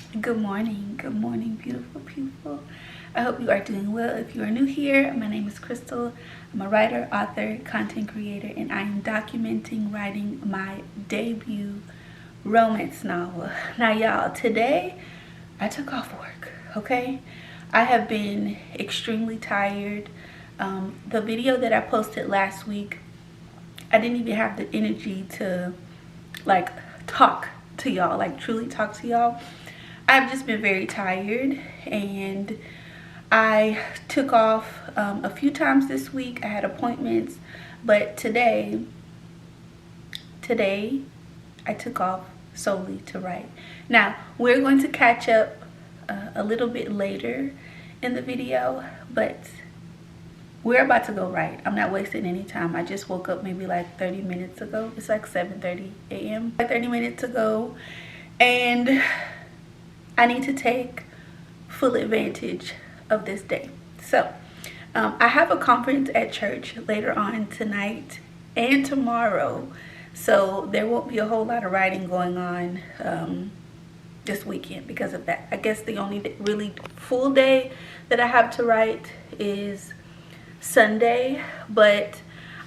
Good morning, beautiful people. I hope you are doing well. If you are new here, my name is Crystal. I'm a writer, author, content creator, and I am documenting writing my debut romance novel. Now, y'all, today I took off work, okay? I have been extremely tired. The video that I posted last week, I didn't even have the energy to like talk to y'all, like truly talk to y'all. I've just been very tired, and I took off a few times this week. I had appointments, but today I took off solely to write. Now we're going to catch up a little bit later in the video, but we're about to go write. I'm not wasting any time. I just woke up maybe like 30 minutes ago. It's like 7:30 a.m. 30 minutes ago, and I need to take full advantage of this day. So I have a conference at church later on tonight and tomorrow, so there won't be a whole lot of writing going on this weekend because of that. I guess the only really full day that I have to write is Sunday, but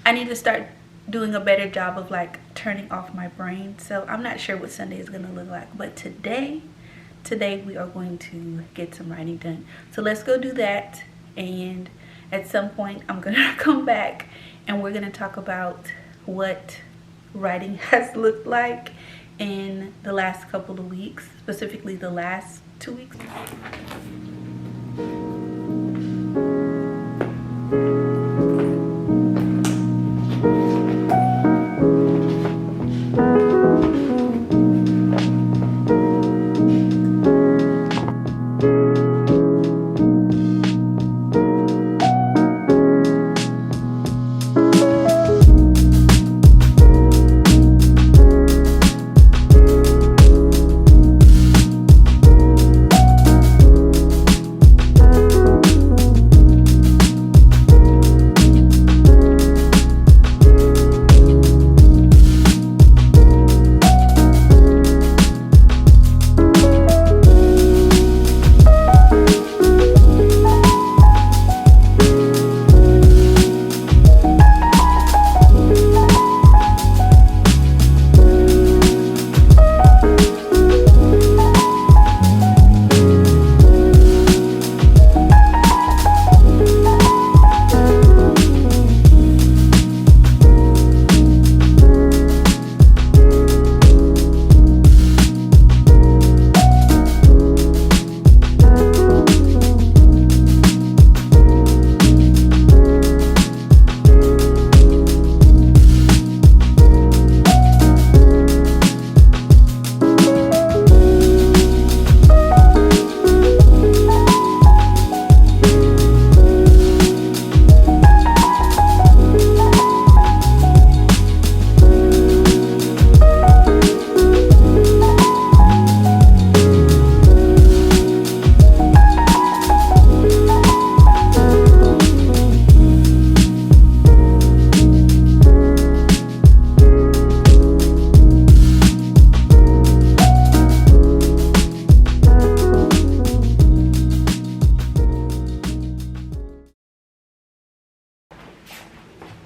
I need to start doing a better job of like turning off my brain. So I'm not sure what Sunday is going to look like, but today we are going to get some writing done. So let's go do that, and at some point I'm gonna come back and we're gonna talk about what writing has looked like in the last couple of weeks, specifically the last 2 weeks.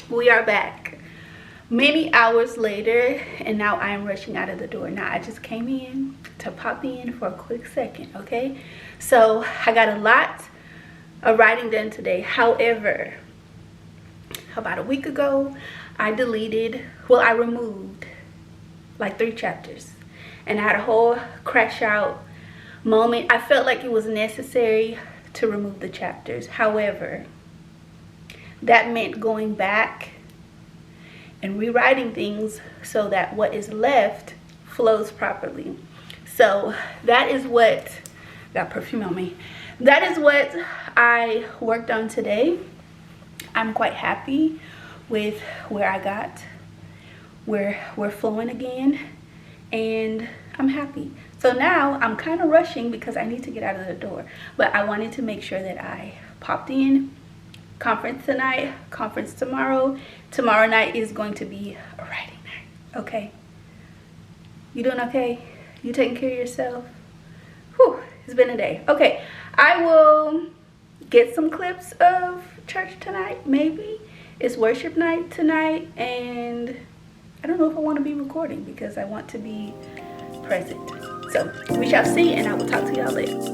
We are back many hours later, and now I am rushing out of the door. Now I just came in to pop in for a quick second, okay? So I got a lot of writing done today. However, about a week ago I removed like 3 chapters, and I had a whole crash out moment. I felt like it was necessary to remove the chapters. However, that meant going back and rewriting things so that what is left flows properly. So that is what, got perfume on me. That is what I worked on today. I'm quite happy with where I got. We're flowing again, and I'm happy. So now I'm kind of rushing because I need to get out of the door, but I wanted to make sure that I popped in. Conference tonight, conference tomorrow. Tomorrow night is going to be a writing night, okay? You doing okay? You taking care of yourself? Whew. It's been a day. Okay, I will get some clips of church tonight. Maybe it's worship night tonight, and I don't know if I want to be recording because I want to be present. So we shall see, and I will talk to y'all later.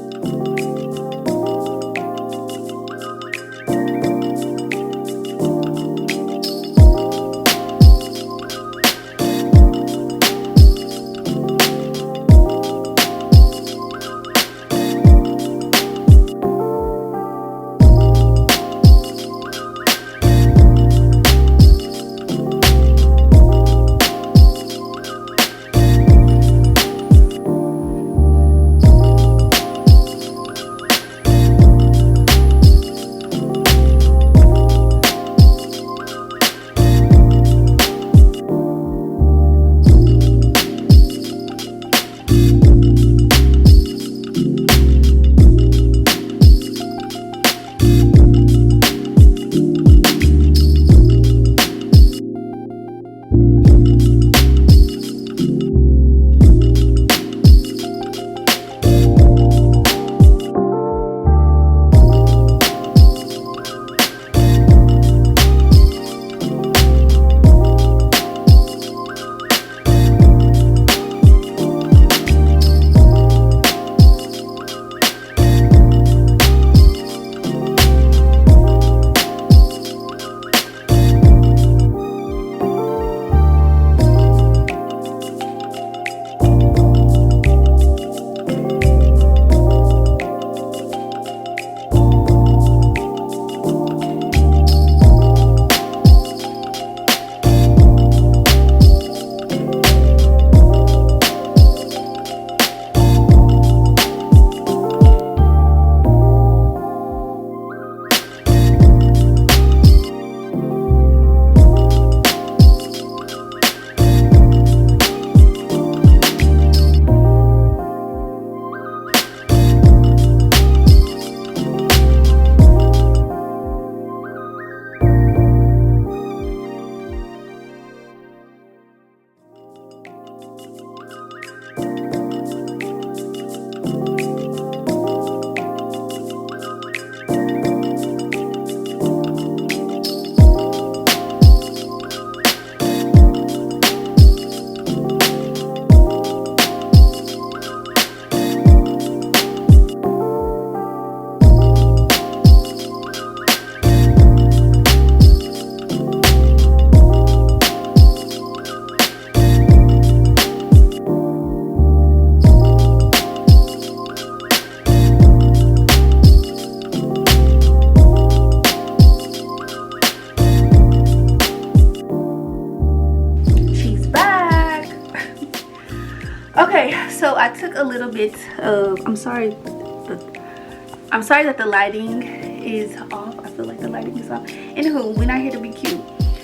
Okay, so I took a little bit of, I'm sorry that the lighting is off. I feel like the lighting is off. Anywho, we're not here to be cute.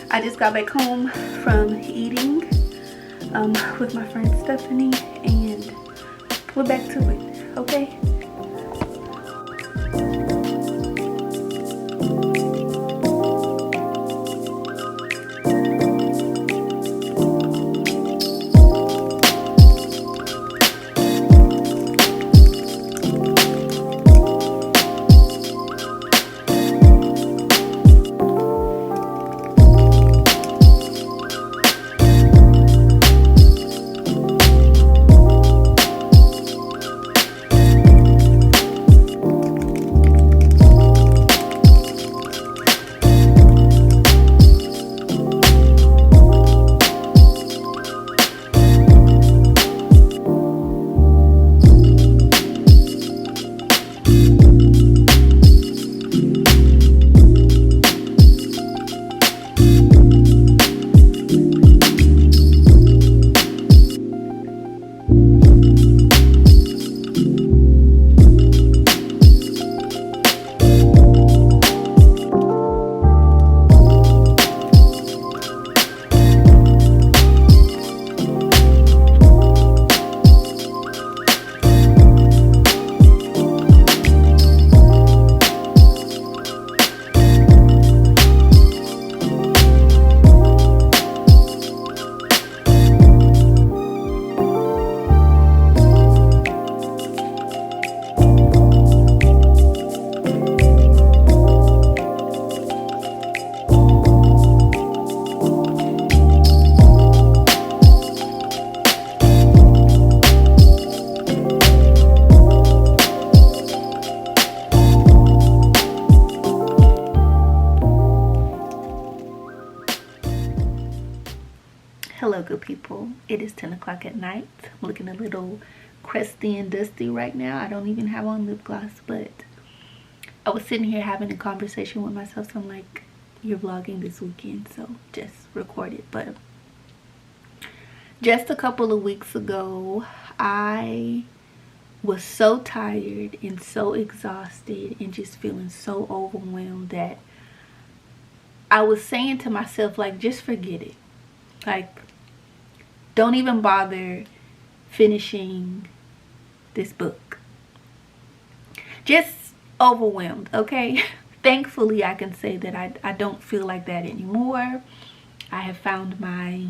I just got back home from eating with my friend Stephanie, and we're back to it, okay? Hello, good people. It is 10 o'clock at night. I'm looking a little crusty and dusty right now. I don't even have on lip gloss, but I was sitting here having a conversation with myself. So I'm like, you're vlogging this weekend, so just record it. But just a couple of weeks ago, I was so tired and so exhausted and just feeling so overwhelmed that I was saying to myself, like, just forget it. Like, don't even bother finishing this book. Just overwhelmed, okay? Thankfully, I can say that I don't feel like that anymore. I have found my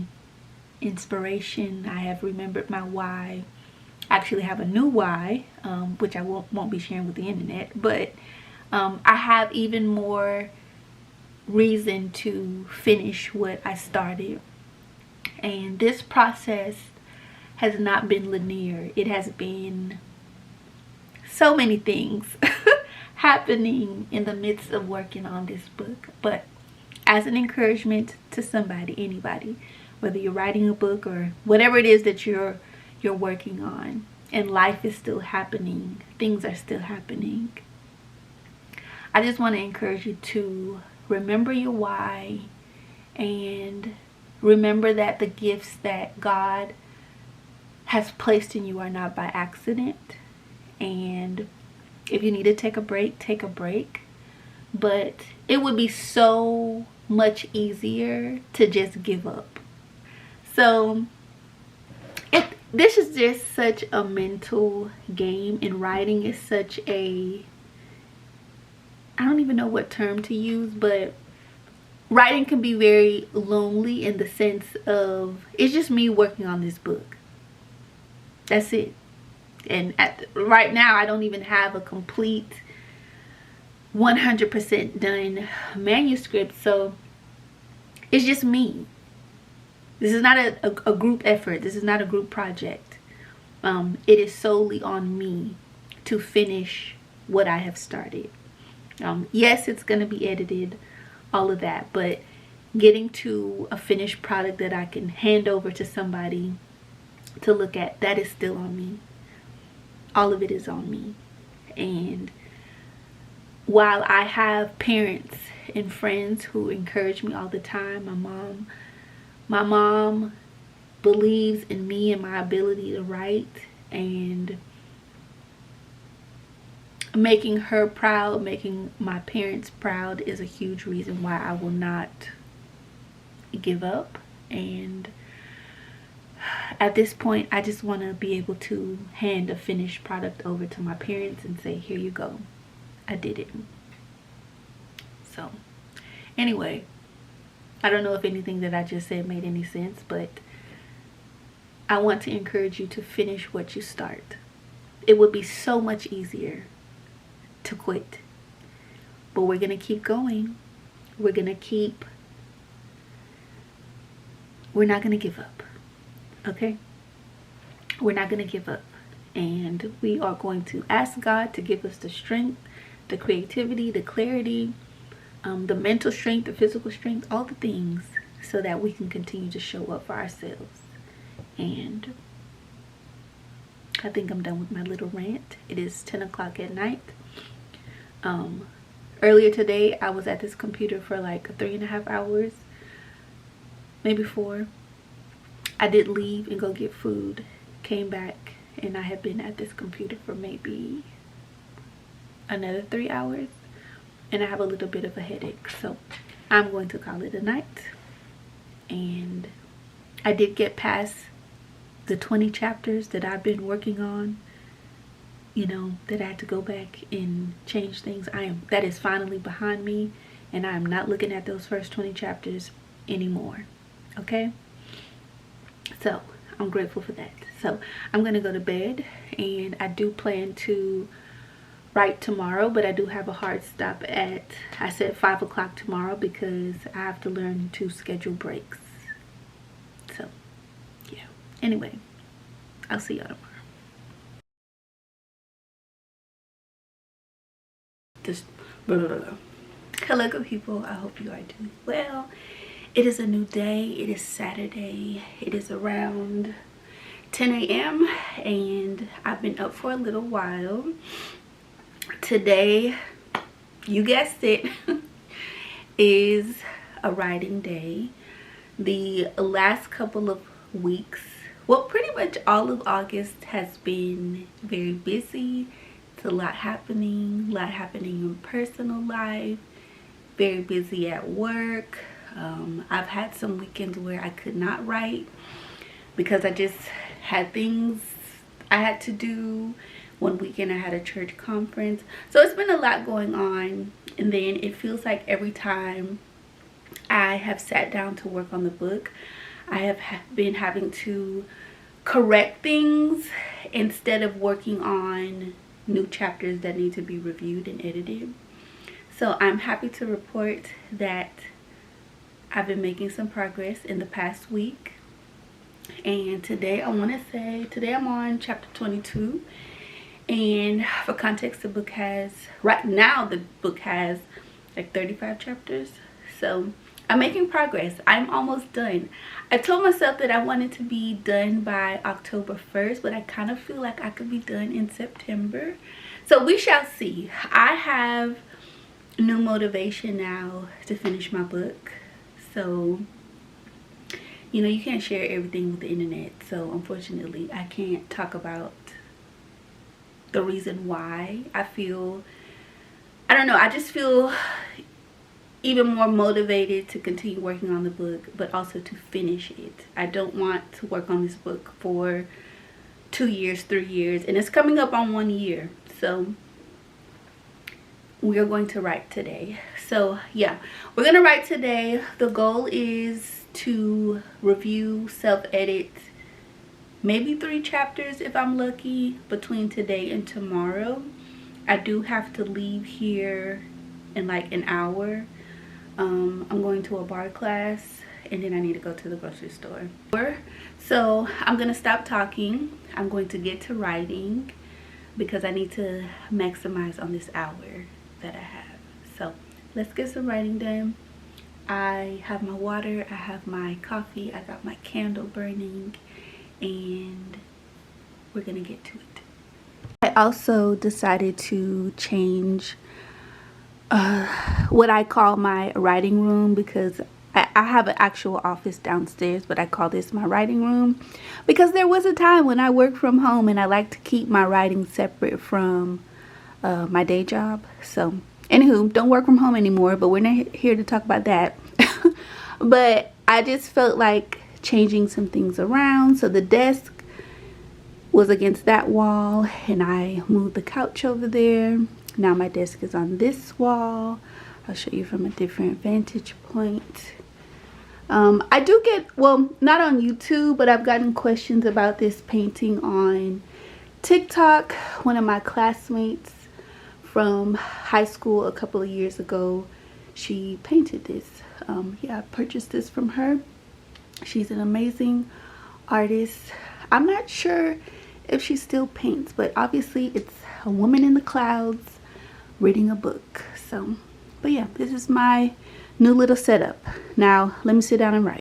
inspiration. I have remembered my why. I actually have a new why, which I won't be sharing with the internet. But I have even more reason to finish what I started. And this process has not been linear. It has been so many things happening in the midst of working on this book. But as an encouragement to somebody, anybody, whether you're writing a book or whatever it is that you're working on, and life is still happening, things are still happening, I just want to encourage you to remember your why and remember that the gifts that God has placed in you are not by accident. And if you need to take a break, take a break. But it would be so much easier to just give up. So this is just such a mental game, and writing is such a, I don't even know what term to use, but writing can be very lonely in the sense of it's just me working on this book. That's it. And right now I don't even have a complete 100% done manuscript, so it's just me. This is not a group effort. This is not a group project. It is solely on me to finish what I have started. Yes, it's going to be edited, all of that, but getting to a finished product that I can hand over to somebody to look at, that is still on me. All of it is on me. And while I have parents and friends who encourage me all the time, my mom believes in me and my ability to write, and making her proud, making my parents proud is a huge reason why I will not give up. And at this point, I just want to be able to hand a finished product over to my parents and say, here you go, I did it. So anyway, I don't know if anything that I just said made any sense, but I want to encourage you to finish what you start. It would be so much easier to quit, but we're gonna keep going. We're not gonna give up. Okay, we're not gonna give up, and we are going to ask God to give us the strength, the creativity, the clarity, the mental strength, the physical strength, all the things, so that we can continue to show up for ourselves. And I think I'm done with my little rant. It is 10 o'clock at night. Earlier today I was at this computer for like 3.5 hours, maybe 4. I did leave and go get food, came back, and I have been at this computer for maybe another 3 hours, and I have a little bit of a headache, so I'm going to call it a night. And I did get past the 20 chapters that I've been working on, you know, that I had to go back and change things. That is finally behind me, and I am not looking at those first 20 chapters anymore. Okay, so I'm grateful for that. So I'm gonna go to bed, and I do plan to write tomorrow, but I do have a hard stop at, I said 5 o'clock tomorrow, because I have to learn to schedule breaks. So yeah, anyway, I'll see y'all tomorrow. Just blah, blah, blah. Hello good people, I hope you are doing well. It is a new day. It is Saturday. It is around 10 a.m. and I've been up for a little while. Today, you guessed it, is a writing day. The last couple of weeks, well, pretty much all of August has been very busy. It's a lot happening in personal life, very busy at work. I've had some weekends where I could not write because I just had things I had to do. One weekend I had a church conference. So it's been a lot going on. And then it feels like every time I have sat down to work on the book, I have been having to correct things instead of working on new chapters that need to be reviewed and edited. So I'm happy to report that I've been making some progress in the past week. And today I want to say, today I'm on chapter 22. And for context, the book has, right now the book has like 35 chapters. So I'm making progress. I'm almost done. I told myself that I wanted to be done by October 1st, but I kind of feel like I could be done in September. So we shall see. I have new motivation now to finish my book. So, you know, you can't share everything with the internet. So unfortunately, I can't talk about the reason why I feel, I don't know, I just feel even more motivated to continue working on the book, but also to finish it. I don't want to work on this book for 2 years, 3 years, and it's coming up on 1 year. So we are going to write today. So yeah, we're gonna write today. The goal is to review, self-edit maybe 3 chapters if I'm lucky between today and tomorrow. I do have to leave here in like an hour. I'm going to a bar class and then I need to go to the grocery store. So I'm gonna stop talking. I'm going to get to writing because I need to maximize on this hour that I have. So let's get some writing done. I have my water, I have my coffee, I got my candle burning, and we're gonna get to it. I also decided to change what I call my writing room, because I have an actual office downstairs, but I call this my writing room because there was a time when I worked from home and I like to keep my writing separate from my day job. So anywho, don't work from home anymore, but we're not here to talk about that. But I just felt like changing some things around. So the desk was against that wall and I moved the couch over there. Now my desk is on this wall. I'll show you from a different vantage point. I do get, well, not on YouTube, but I've gotten questions about this painting on TikTok. One of my classmates from high school a couple of years ago, she painted this. Yeah, I purchased this from her. She's an amazing artist. I'm not sure if she still paints, but obviously it's a woman in the clouds reading a book. So, but yeah, this is my new little setup. Now let me sit down and write.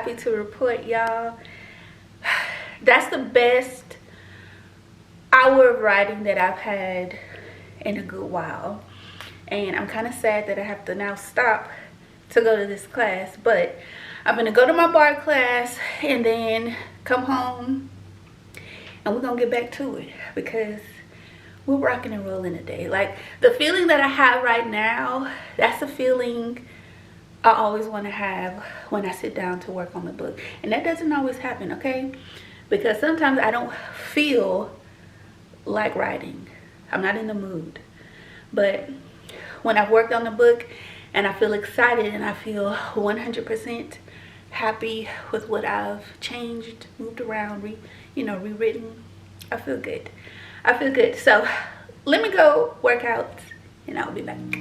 happy to report, y'all, that's the best hour of writing that I've had in a good while. And I'm kind of sad that I have to now stop to go to this class, but I'm gonna go to my bar class and then come home and we're gonna get back to it, because we're rocking and rolling today. Like, the feeling that I have right now, that's the feeling I always want to have when I sit down to work on the book. And that doesn't always happen, okay? Because sometimes I don't feel like writing. I'm not in the mood. But when I've worked on the book and I feel excited and I feel 100% happy with what I've changed, moved around, rewritten, I feel good. I feel good. So let me go work out and I'll be back.